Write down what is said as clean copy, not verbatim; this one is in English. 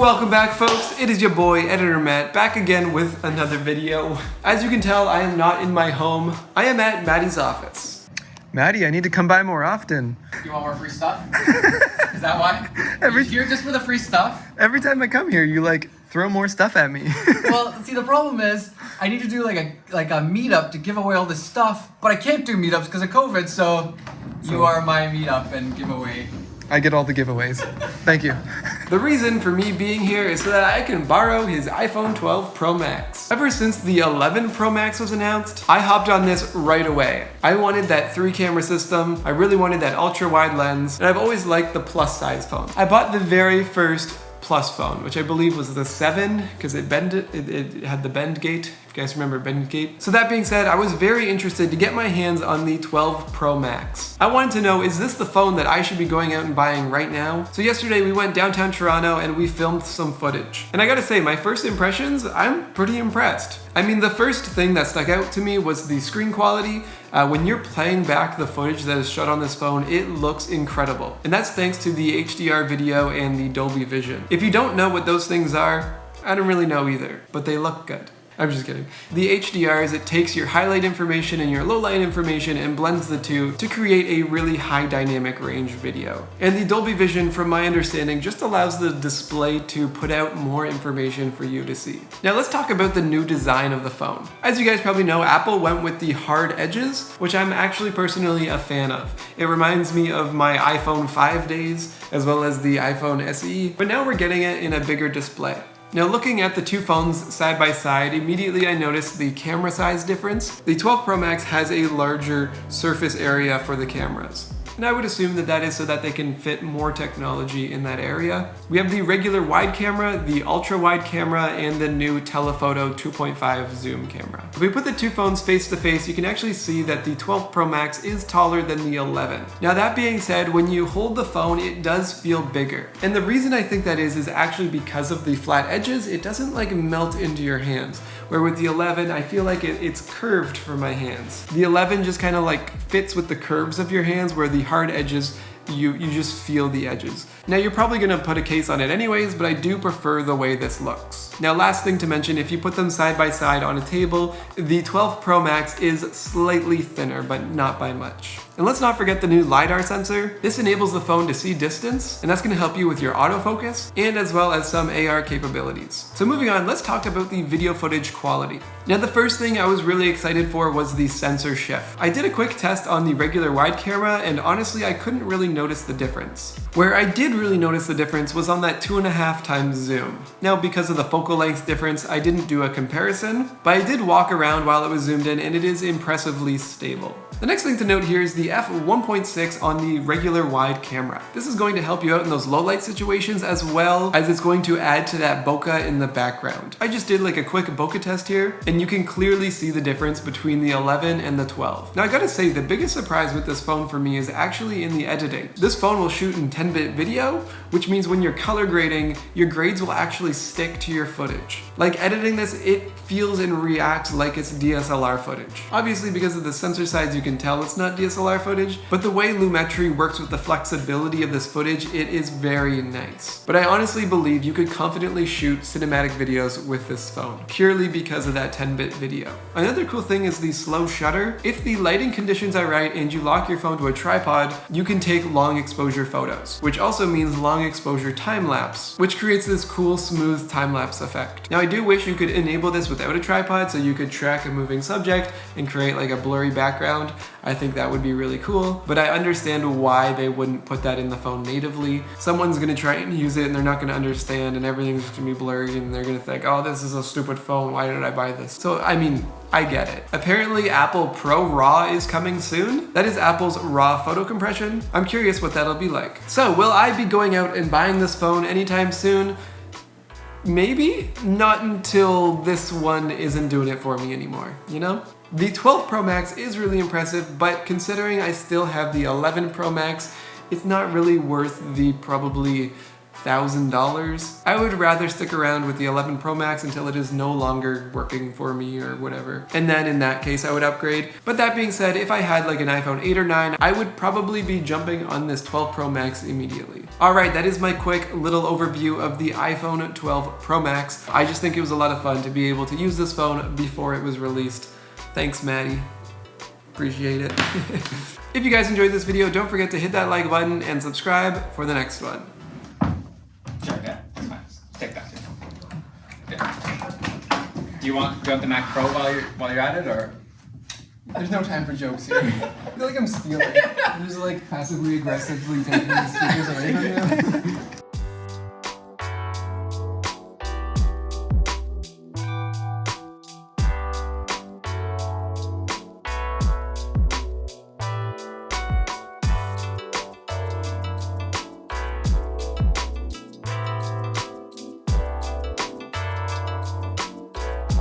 Welcome back, folks. It is your boy, Editor Matt, back again with another video. As you can tell, I am not in my home. I am at Maddie's office. Maddie, I need to come by more often. You want more free stuff? Is that why? You're here just for the free stuff? Every time I come here, you throw more stuff at me. Well, see, the problem is I need to do like a meetup to give away all this stuff, but I can't do meetups because of COVID, so you are my meetup and giveaway. I get all the giveaways. Thank you. The reason for me being here is so that I can borrow his iPhone 12 Pro Max. Ever since the 11 Pro Max was announced, I hopped on this right away. I wanted that 3-camera system, I really wanted that ultra-wide lens, and I've always liked the plus size phone. I bought the very first Plus phone, which I believe was the 7, because it had the bend gate, if you guys remember bend gate. So that being said, I was very interested to get my hands on the 12 Pro Max. I wanted to know, is this the phone that I should be going out and buying right now? So yesterday we went downtown Toronto and we filmed some footage. And I gotta say, my first impressions, I'm pretty impressed. I mean, the first thing that stuck out to me was the screen quality. When you're playing back the footage that is shot on this phone, it looks incredible. And that's thanks to the HDR video and the Dolby Vision. If you don't know what those things are, I don't really know either, but they look good. I'm just kidding. The HDR is it takes your highlight information and your low light information and blends the two to create a really high dynamic range video. And the Dolby Vision, from my understanding, just allows the display to put out more information for you to see. Now let's talk about the new design of the phone. As you guys probably know, Apple went with the hard edges, which I'm actually personally a fan of. It reminds me of my iPhone 5 days, as well as the iPhone SE, but now we're getting it in a bigger display. Now looking at the two phones side by side, immediately I noticed the camera size difference. The 12 Pro Max has a larger surface area for the cameras. And I would assume that that is so that they can fit more technology in that area. We have the regular wide camera, the ultra wide camera, and the new telephoto 2.5 zoom camera. If we put the two phones face to face, you can actually see that the 12 Pro Max is taller than the 11. Now that being said, when you hold the phone, it does feel bigger. And the reason I think that is actually because of the flat edges. It doesn't melt into your hands. Where with the 11, I feel like it's curved for my hands. The 11 just kind of fits with the curves of your hands, where the hard edges, you just feel the edges. Now you're probably gonna put a case on it anyways, but I do prefer the way this looks. Now last thing to mention, if you put them side by side on a table, the 12 Pro Max is slightly thinner, but not by much. And let's not forget the new LiDAR sensor. This enables the phone to see distance, and that's gonna help you with your autofocus, and as well as some AR capabilities. So moving on, let's talk about the video footage quality. Now the first thing I was really excited for was the sensor shift. I did a quick test on the regular wide camera, and honestly, I couldn't really notice the difference. Where I did really notice the difference was on that 2.5 times zoom. Now because of the focal length difference, I didn't do a comparison, but I did walk around while it was zoomed in, and it is impressively stable. The next thing to note here is the f1.6 on the regular wide camera. This is going to help you out in those low light situations, as well as it's going to add to that bokeh in the background. I just did a quick bokeh test here, and you can clearly see the difference between the 11 and the 12. Now I gotta say, the biggest surprise with this phone for me is actually in the editing. This phone will shoot in 10-bit video, which means when you're color grading, your grades will actually stick to your footage. Editing this, it feels and reacts like it's DSLR footage. Obviously, because of the sensor size, you can tell it's not DSLR footage, but the way Lumetri works with the flexibility of this footage, it is very nice. But I honestly believe you could confidently shoot cinematic videos with this phone, purely because of that 10-bit video. Another cool thing is the slow shutter. If the lighting conditions are right and you lock your phone to a tripod, you can take long exposure photos, which also means long exposure time-lapse, which creates this cool, smooth time-lapse effect. Now I do wish you could enable this without a tripod, so you could track a moving subject and create a blurry background. I think that would be really cool, but I understand why they wouldn't put that in the phone natively. Someone's gonna try and use it and they're not gonna understand, and everything's gonna be blurry, and they're gonna think, oh, this is a stupid phone, why did I buy this? So I mean, I get it. Apparently Apple Pro RAW is coming soon. That is Apple's RAW photo compression. I'm curious what that'll be like. So will I be going out and buying this phone anytime soon? Maybe, not until this one isn't doing it for me anymore, you know? The 12 Pro Max is really impressive, but considering I still have the 11 Pro Max, it's not really worth the probably $1,000, I would rather stick around with the 11 Pro Max until it is no longer working for me or whatever. And then in that case, I would upgrade. But that being said, if I had like an iPhone 8 or 9, I would probably be jumping on this 12 Pro Max immediately. All right, that is my quick little overview of the iPhone 12 Pro Max. I just think it was a lot of fun to be able to use this phone before it was released. Thanks, Maddie. Appreciate it. If you guys enjoyed this video, don't forget to hit that like button and subscribe for the next one. Sure, yeah, that's fine. Take that too. Yeah. Do you want the Mac Pro while you're at it, or? There's no time for jokes here. I feel like I'm stealing. I'm just like passively aggressively taking the speakers away from you.